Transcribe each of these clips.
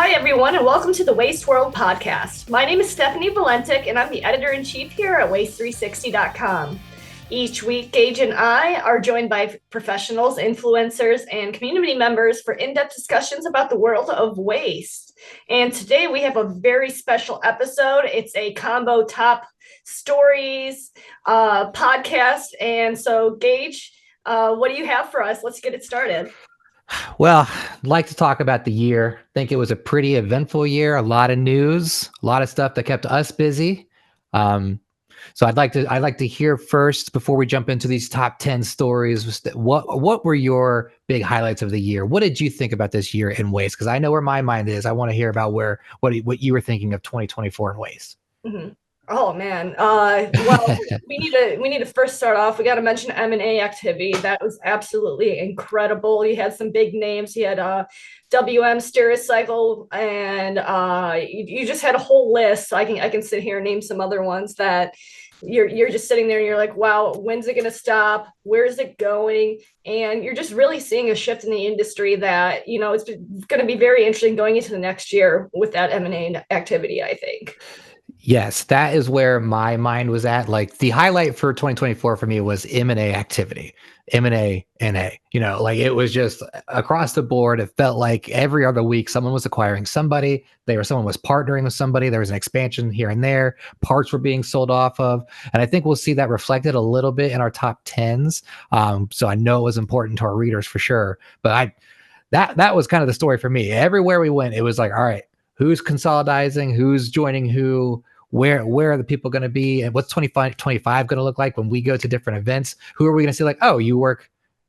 Hi, everyone, and welcome to the Waste World podcast. My name is Stephanie Valentic, and I'm the editor-in-chief here at Waste360.com. Each week, Gage and I are joined by professionals, influencers, and community members for in-depth discussions about the world of waste. And today we have a very special episode. It's a combo top stories podcast. And so, Gage, what do you have for us? Let's get it started. Well, I'd like to talk about the year. I think it was a pretty eventful year, a lot of news, a lot of stuff that kept us busy. So I'd like to hear first before we jump into these top 10 stories. What were your big highlights of the year? What did you think about this year in waste? Because I know where my mind is. I want to hear about what you were thinking of 2024 in waste. Mm-hmm. Oh man. Well, we need to first start off. We got to mention M&A activity. That was absolutely incredible. You had some big names. You had WM Stericycle, and you just had a whole list. So I can sit here and name some other ones that you're just sitting there and you're like, wow, when's it gonna stop? Where's it going? And you're just really seeing a shift in the industry that it's going to be very interesting going into the next year with that M&A activity, I think. Yes, that is where my mind was at. Like the highlight for 2024 for me was M&A activity, M&A, NA. Like it was just across the board. It felt like every other week someone was acquiring somebody. Someone was partnering with somebody. There was an expansion here and there. Parts were being sold off of, and I think we'll see that reflected a little bit in our top tens. So I know it was important to our readers for sure. But that was kind of the story for me. Everywhere we went, it was like, all right, who's consolidating, who's joining who, where are the people going to be, and what's 25 going to look like when we go to different events? Who are we going to see? Like, oh,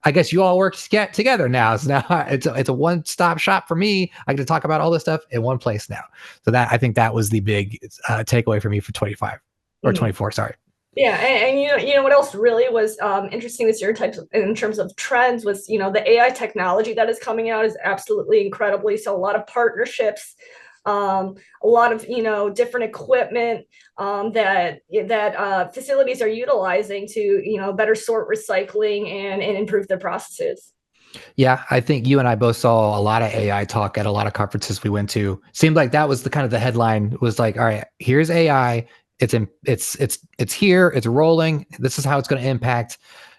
I guess you all work together now. So now it's a one-stop shop for me. I get to talk about all this stuff in one place now. So I think that was the big takeaway for me for 25 or 24. Sorry. Yeah, and you know what else really was interesting this year in terms of trends was the AI technology that is coming out is absolutely incredibly. So a lot of partnerships, a lot of different equipment that facilities are utilizing to better sort recycling and improve their processes. Yeah, I think you and I both saw a lot of AI talk at a lot of conferences we went to. Seemed like that was the headline was like, all right, here's AI. It's here. It's rolling. This is how it's going to impact,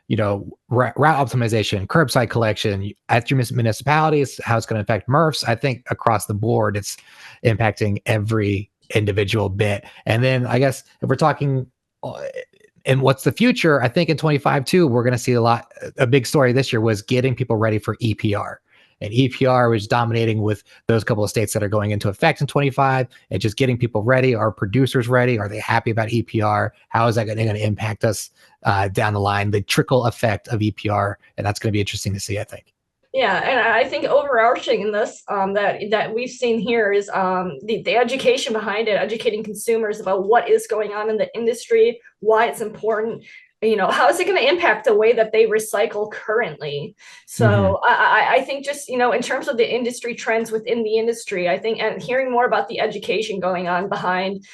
route optimization, curbside collection at your municipalities. How it's going to affect MRFs. I think across the board, it's impacting every individual bit. And then I guess if we're talking. And what's the future? I think in 25 too, we're going to see a big story this year was getting people ready for EPR. And EPR was dominating with those couple of states that are going into effect in 25 and just getting people ready. Are producers ready? Are they happy about EPR? How is that going to impact us down the line? The trickle effect of EPR. And that's going to be interesting to see, I think. Yeah, and I think overarching in this that we've seen here is the education behind it, educating consumers about what is going on in the industry, why it's important. How is it going to impact the way that they recycle currently? So I think just in terms of the industry trends within the industry, I think and hearing more about the education going on behind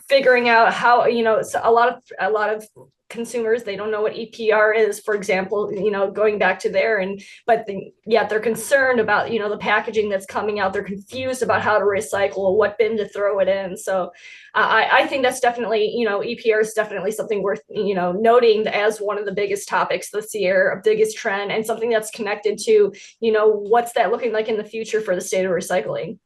figuring out how so a lot of consumers, they don't know what EPR is, for example, going back to there, but yet they're concerned about the packaging that's coming out. They're confused about how to recycle, what bin to throw it in. So I think that's definitely EPR is definitely something worth noting as one of the biggest topics this year, a biggest trend, and something that's connected to what's that looking like in the future for the state of recycling.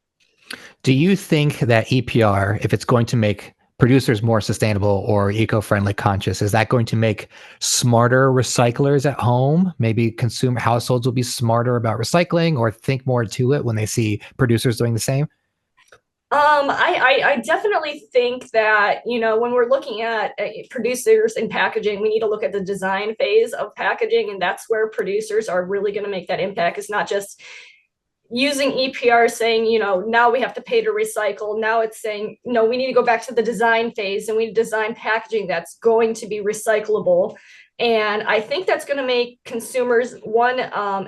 Do you think that EPR, if it's going to make producers more sustainable or eco-friendly conscious, is that going to make smarter recyclers at home? Maybe consumer households will be smarter about recycling or think more to it when they see producers doing the same? I definitely think that, when we're looking at producers and packaging, we need to look at the design phase of packaging. And that's where producers are really going to make that impact. It's not just using EPR saying, now we have to pay to recycle. Now it's saying, no, we need to go back to the design phase and we design packaging that's going to be recyclable. And I think that's going to make consumers,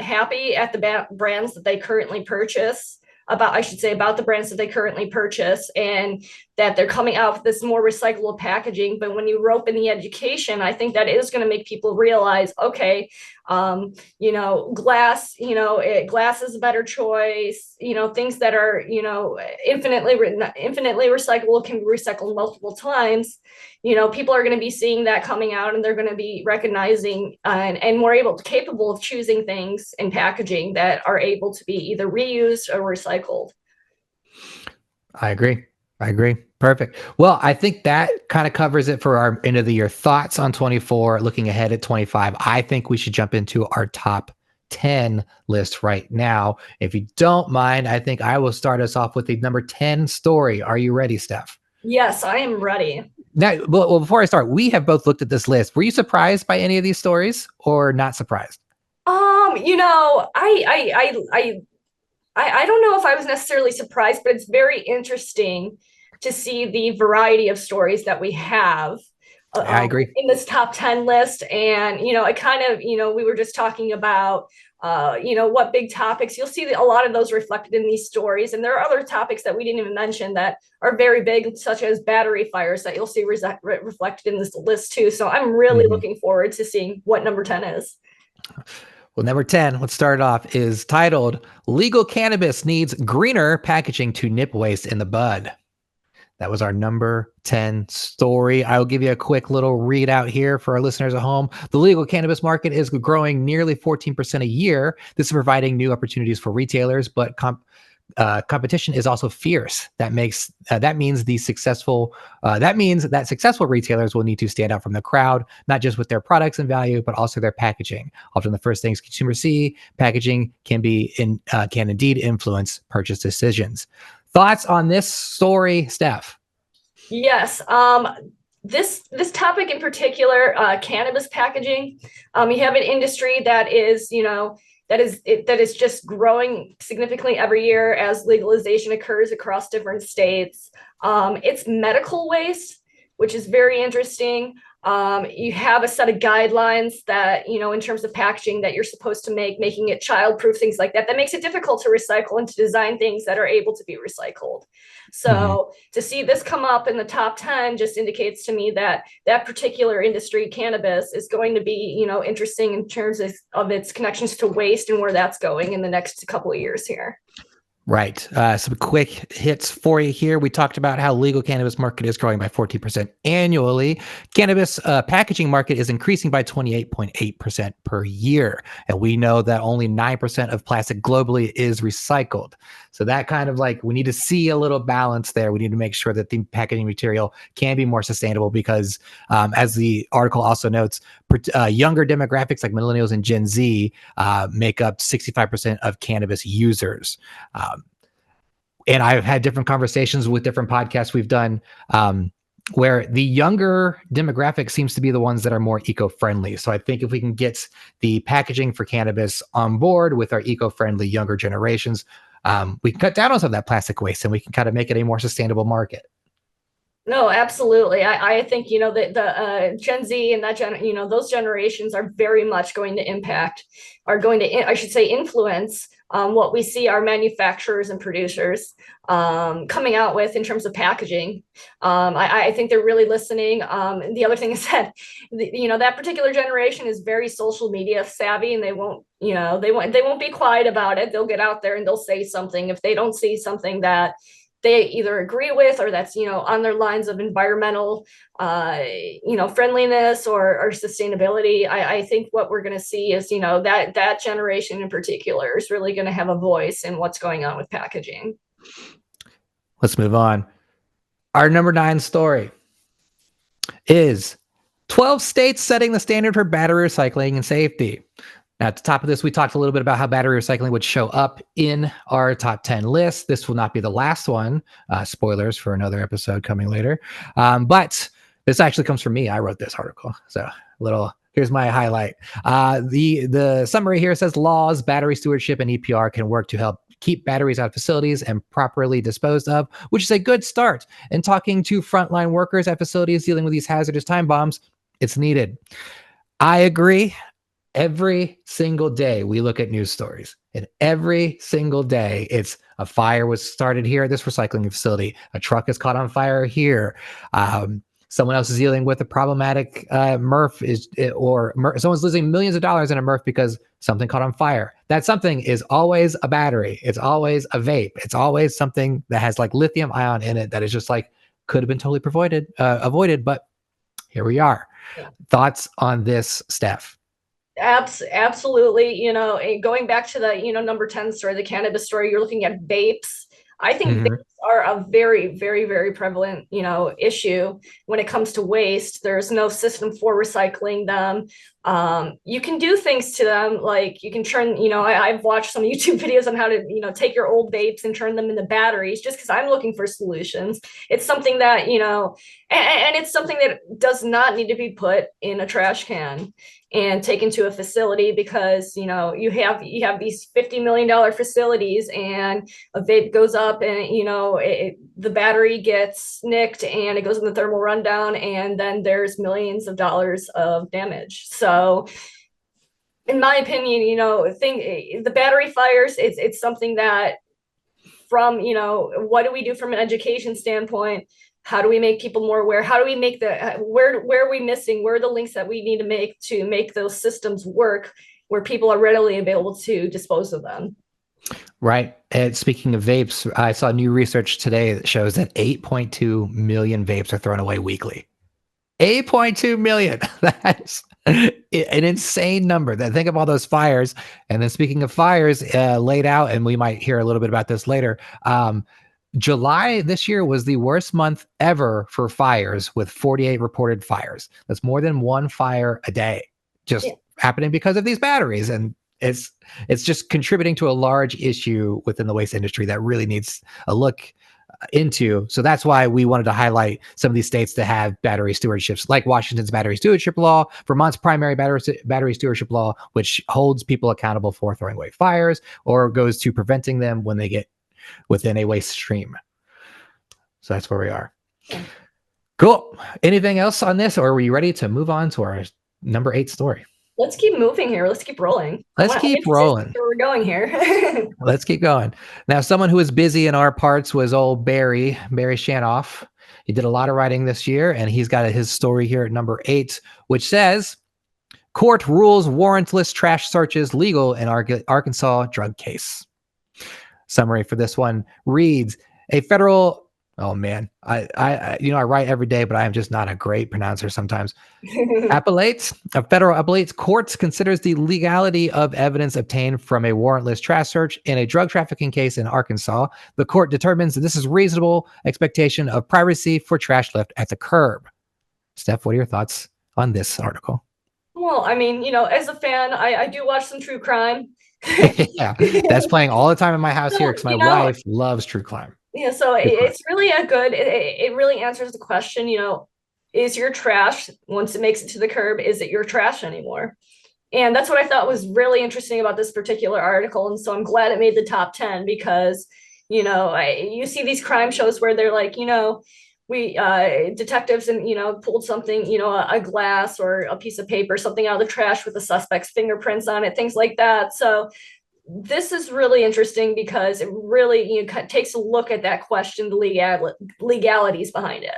happy at the brands that they currently purchase, about the brands that they currently purchase. And that they're coming out with this more recyclable packaging. But when you rope in the education, I think that is going to make people realize, okay, glass, glass is a better choice. Things that are, infinitely recyclable can be recycled multiple times. People are going to be seeing that coming out, and they're going to be recognizing and more capable of choosing things in packaging that are able to be either reused or recycled. I agree. Perfect. Well, I think that kind of covers it for our end of the year thoughts on 24, looking ahead at 25. I think we should jump into our top 10 list right now. If you don't mind, I think I will start us off with the number 10 story. Are you ready, Steph? Yes, I am ready. Now, well, before I start, we have both looked at this list. Were you surprised by any of these stories or not surprised? I don't know if I was necessarily surprised, but it's very interesting to see the variety of stories that we have I agree. in this top 10 list. And, it kind of, we were just talking about, what big topics. You'll see a lot of those reflected in these stories. And there are other topics that we didn't even mention that are very big, such as battery fires, that you'll see reflected in this list too. So I'm really looking forward to seeing what number 10 is. Well, number 10, let's start it off, is titled Legal Cannabis Needs Greener Packaging to Nip Waste in the Bud. That was our number 10 story. I'll give you a quick little readout here for our listeners at home. The legal cannabis market is growing nearly 14% a year. This is providing new opportunities for retailers, but competition is also fierce. That means that successful retailers will need to stand out from the crowd, not just with their products and value, but also their packaging. Often the first things consumers see, packaging can indeed influence purchase decisions. Thoughts on this story, Steph? Yes. This topic in particular, cannabis packaging, you have an industry that is, that is just growing significantly every year as legalization occurs across different states. It's medical waste, which is very interesting. You have a set of guidelines that, in terms of packaging that you're supposed to making it childproof, things like that. That makes it difficult to recycle and to design things that are able to be recycled. So to see this come up in the top 10 just indicates to me that that particular industry, cannabis, is going to be, interesting in terms of its connections to waste and where that's going in the next couple of years here. Right. Some quick hits for you here. We talked about how legal cannabis market is growing by 14% annually. Cannabis packaging market is increasing by 28.8% per year. And we know that only 9% of plastic globally is recycled. So that kind of we need to see a little balance there. We need to make sure that the packaging material can be more sustainable because as the article also notes, younger demographics like millennials and Gen Z make up 65% of cannabis users. And I've had different conversations with different podcasts we've done where the younger demographic seems to be the ones that are more eco-friendly. So I think if we can get the packaging for cannabis on board with our eco-friendly younger generations, we can cut down on some of that plastic waste and we can kind of make it a more sustainable market. No, absolutely. I think, the Gen Z and those generations are very much going to influence what we see our manufacturers and producers coming out with in terms of packaging. I think they're really listening. The other thing is that, that particular generation is very social media savvy, and they won't be quiet about it. They'll get out there and they'll say something if they don't see something that they either agree with or that's, on their lines of environmental, friendliness or sustainability. I think what we're going to see is, that generation in particular is really going to have a voice in what's going on with packaging. Let's move on. Our number 9 story is 12 states setting the standard for battery recycling and safety. Now, at the top of this, we talked a little bit about how battery recycling would show up in our top 10 list. This will not be the last one. Spoilers for another episode coming later. But this actually comes from me. I wrote this article. So here's my highlight. The summary here says laws, battery stewardship, and EPR can work to help keep batteries out of facilities and properly disposed of, which is a good start. And talking to frontline workers at facilities dealing with these hazardous time bombs, it's needed. I agree. Every single day we look at news stories, and every single day it's A fire was started here at this recycling facility. A truck is caught on fire here. Someone else is dealing with a problematic someone's losing millions of dollars in a MRF because something caught on fire. That something is always a battery. It's always a vape. It's always something that has like lithium ion in it that is just like could have been totally avoided, but here we are. Yeah. Thoughts on this, Steph? Absolutely. Going back to the, number 10 story, the cannabis story, you're looking at vapes. I think vapes are a very, very, very prevalent, issue when it comes to waste. There's no system for recycling them. You can do things to them, like you can turn, I've watched some YouTube videos on how to, take your old vapes and turn them into batteries, just because I'm looking for solutions. It's something that, and it's something that does not need to be put in a trash can and taken to a facility, because you have these $50 million facilities, and a vape goes up, and the battery gets nicked and it goes in the thermal rundown, and then there's millions of dollars of damage. So in my opinion, the battery fires, it's something that, from what do we do from an education standpoint? How do we make people more aware? How do we make where are we missing? Where are the links that we need to make those systems work where people are readily available to dispose of them? Right. And speaking of vapes, I saw new research today that shows that 8.2 million vapes are thrown away weekly. 8.2 million. That's an insane number. Think of all those fires. And then speaking of fires, laid out, and we might hear a little bit about this later. July this year was the worst month ever for fires, with 48 reported fires. That's more than one fire a day, just happening because of these batteries. And it's just contributing to a large issue within the waste industry that really needs a look into. So that's why we wanted to highlight some of these states that have battery stewardships, like Washington's battery stewardship law, Vermont's primary battery stewardship law, which holds people accountable for throwing away fires or goes to preventing them when they get within a waste stream. So that's where we are. Cool. Anything else on this, or are we ready to move on to our number 8 story? Let's keep moving here. Let's keep rolling. Let's keep rolling. Where we're going here. Let's keep going. Now, someone who was busy in our parts was old Barry Shanoff. He did a lot of writing this year, and he's got his story here at number 8, which says, court rules warrantless trash searches legal in Arkansas drug case. Summary for this one reads, a federal, oh man, I write every day, but I am just not a great pronouncer sometimes. A federal appellate court considers the legality of evidence obtained from a warrantless trash search in a drug trafficking case in Arkansas. The court determines that this is reasonable expectation of privacy for trash left at the curb. Steph, what are your thoughts on this article? Well, I mean, as a fan, I do watch some true crime. Yeah, that's playing all the time in my house here because my wife loves true crime. Yeah, so it's really it really answers the question, is your trash, once it makes it to the curb, is it your trash anymore? And that's what I thought was really interesting about this particular article. And so I'm glad it made the top 10, because, you see these crime shows where they're like, we detectives and pulled something, a glass or a piece of paper, something out of the trash with the suspect's fingerprints on it, things like that. So this is really interesting because it really takes a look at that question, the legalities behind it.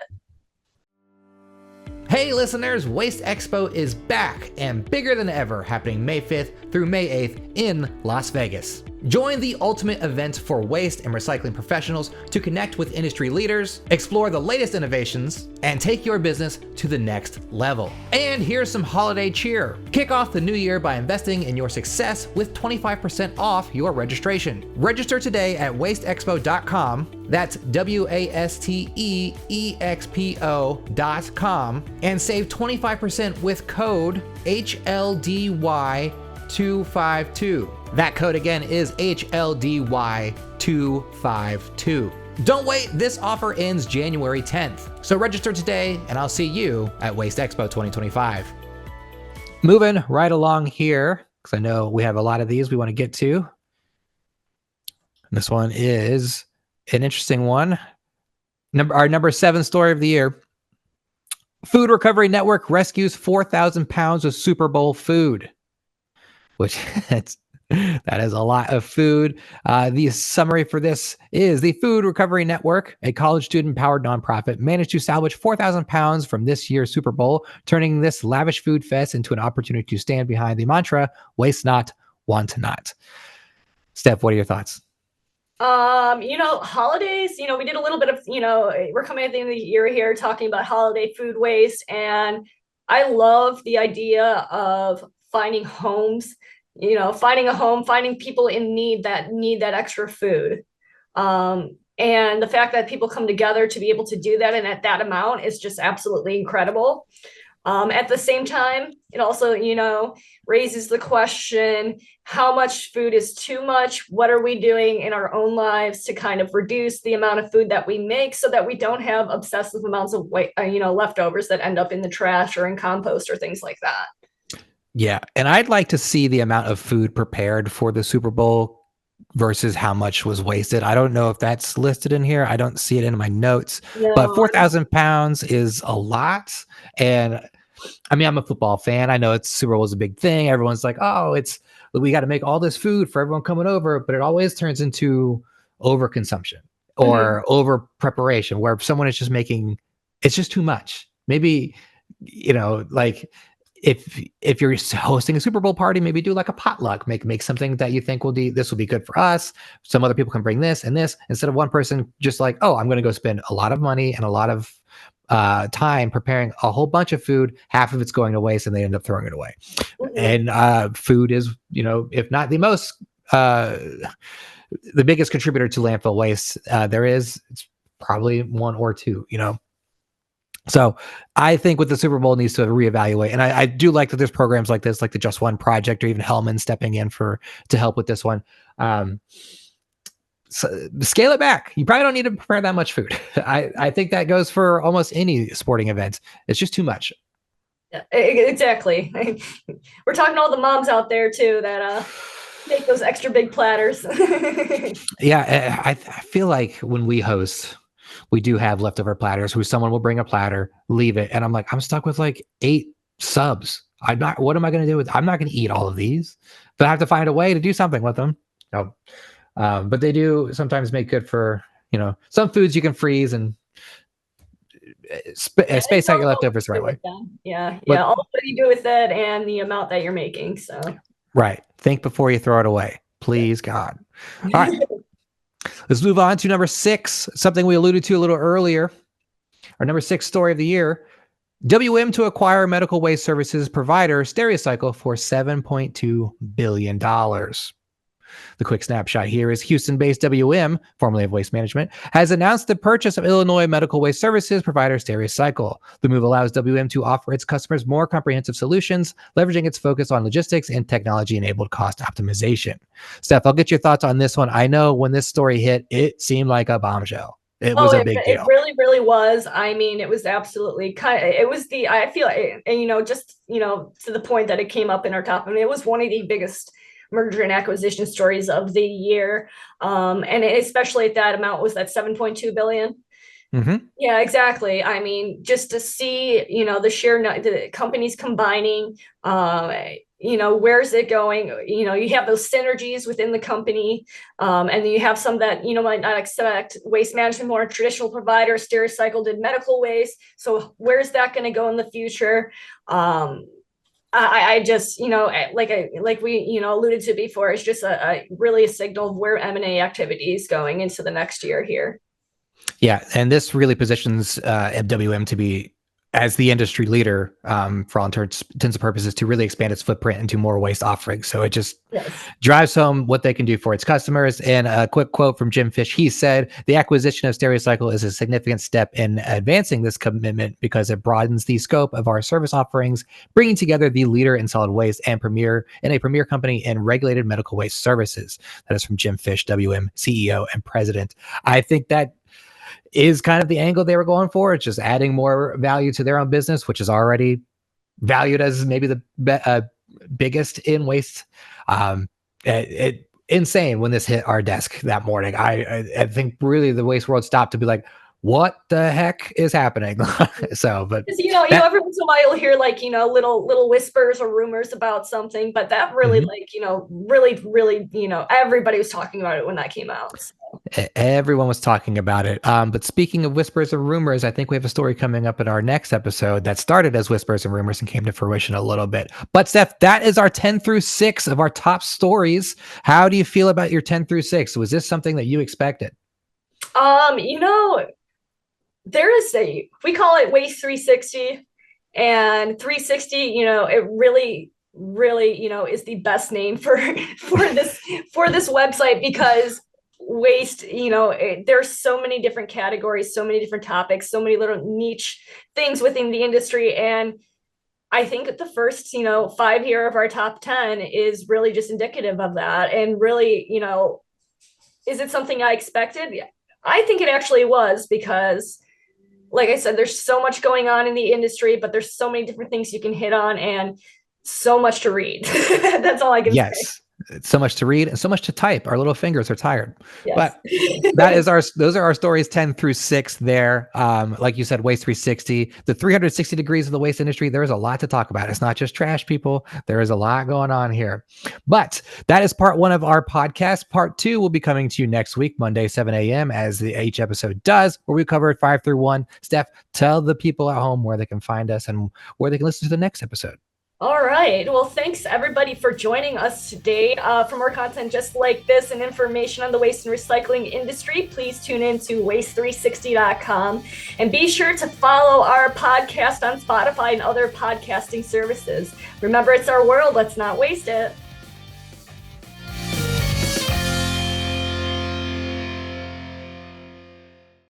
Hey listeners, Waste Expo is back and bigger than ever, happening May 5th through May 8th in Las Vegas. Join the ultimate event for waste and recycling professionals to connect with industry leaders, explore the latest innovations, and take your business to the next level. And here's some holiday cheer. Kick off the new year by investing in your success with 25% off your registration. Register today at wasteexpo.com. That's WASTEEXPO.com, and save 25% with code HLDY252. That code again is HLDY252. Don't wait, this offer ends January 10th. So register today, and I'll see you at Waste Expo 2025. Moving right along here, because I know we have a lot of these we want to get to. This one is an interesting one. Our number 7 story of the year. Food Recovery Network rescues 4,000 pounds of Super Bowl food. Which, That is a lot of food. The summary for this is the Food Recovery Network, a college student powered nonprofit, managed to salvage 4,000 pounds from this year's Super Bowl, turning this lavish food fest into an opportunity to stand behind the mantra, waste not, want not. Steph, what are your thoughts? Holidays, we did a little bit of, we're coming at the end of the year here talking about holiday food waste. And I love the idea of finding homes, finding a home, finding people in need that extra food. And the fact that people come together to be able to do that and at that amount is just absolutely incredible. At the same time, it also, raises the question, how much food is too much? What are we doing in our own lives to kind of reduce the amount of food that we make so that we don't have obsessive amounts of leftovers that end up in the trash or in compost or things like that? Yeah. And I'd like to see the amount of food prepared for the Super Bowl versus how much was wasted. I don't know if that's listed in here. I don't see it in my notes, but No. 4,000 pounds is a lot. And I mean, I'm a football fan. I know it's Super Bowl is a big thing. Everyone's like, oh, we got to make all this food for everyone coming over, but it always turns into overconsumption or over preparation where someone is just making, it's just too much. Maybe, like if you're hosting a Super Bowl party, maybe do like a potluck, make something that you think this will be good for us. Some other people can bring this and this instead of one person just like, oh, I'm going to go spend a lot of money and a lot of time preparing a whole bunch of food. Half of it's going to waste and they end up throwing it away. And food is, if not the most, the biggest contributor to landfill waste it's probably one or two, So I think with the Super Bowl needs to reevaluate. And I do like that there's programs like this, like the Just One Project or even Hellman stepping in to help with this one. So scale it back. You probably don't need to prepare that much food. I think that goes for almost any sporting event. It's just too much. Yeah, exactly. We're talking to all the moms out there too that make those extra big platters. Yeah, I feel like when we host, we do have leftover platters where someone will bring a platter, leave it, and I'm like, I'm stuck with like 8 subs. What am I going to do I'm not going to eat all of these, but I have to find a way to do something with them. No. But they do sometimes make good for, some foods you can freeze and space out your leftovers the right way. Yeah. All what you do with it and the amount that you're making. So right. Think before you throw it away. Please, God. All right. Let's move on to number 6, something we alluded to a little earlier. Our number 6 story of the year. WM to acquire medical waste services provider Stericycle for $7.2 billion. The quick snapshot here is Houston-based WM, formerly of Waste Management, has announced the purchase of Illinois medical waste services provider Stericycle. The move allows WM to offer its customers more comprehensive solutions, leveraging its focus on logistics and technology-enabled cost optimization. Steph, I'll get your thoughts on this one. I know when this story hit, it seemed like a bombshell. It was a big deal. It really, really was. I mean, it was absolutely I feel, and just, to the point that it came up in our top, I mean, it was one of the biggest merger and acquisition stories of the year. And especially at that amount was that 7.2 billion. Mm-hmm. Yeah, exactly. I mean, just to see, the companies combining, where's it going? You have those synergies within the company. And then you have some that, might not expect. Waste Management, more traditional provider. Stericycle did medical waste. So where's that going to go in the future? I just, like we, alluded to before, it's just really a signal of where M&A activity is going into the next year here. Yeah, and this really positions WM to be as the industry leader for all intents and purposes to really expand its footprint into more waste offerings. So it just drives home what they can do for its customers. And a quick quote from Jim Fish, he said, the acquisition of Stericycle is a significant step in advancing this commitment because it broadens the scope of our service offerings, bringing together the leader in solid waste and a premier company in regulated medical waste services. That is from Jim Fish, WM CEO and president. I think that is kind of the angle they were going for. It's just adding more value to their own business, which is already valued as maybe the biggest in waste. Insane when this hit our desk that morning. I think really the waste world stopped to be like, what the heck is happening? So, but that, every once in a while you'll hear like, little whispers or rumors about something, but that really mhm. like, really, everybody was talking about it when that came out. So. Everyone was talking about it. But speaking of whispers and rumors, I think we have a story coming up in our next episode that started as whispers and rumors and came to fruition a little bit. But Steph, that is our 10 through 6 of our top stories. How do you feel about your 10 through 6? Was this something that you expected? You know, we call it Waste 360, and 360, it really, is the best name for this website, because waste, there's so many different categories, so many different topics, so many little niche things within the industry. And I think the first, 5 year of our top 10 is really just indicative of that. And really, is it something I expected? I think it actually was, because like I said, there's so much going on in the industry, but there's so many different things you can hit on and so much to read. That's all I can say. Yes. It's so much to read and so much to type. Our little fingers are tired. Yes. But those are our stories 10 through 6 there. Like you said, Waste 360, the 360 degrees of the waste industry. There is a lot to talk about. It's not just trash, people. There is a lot going on here. But that is part 1 of our podcast. Part 2 will be coming to you next week, Monday, 7 a.m., as each episode does, where we cover 5 through 1. Steph, tell the people at home where they can find us and where they can listen to the next episode. All right. Well, thanks everybody for joining us today. For more content just like this and information on the waste and recycling industry, please tune in to waste360.com, and be sure to follow our podcast on Spotify and other podcasting services. Remember, it's our world. Let's not waste it.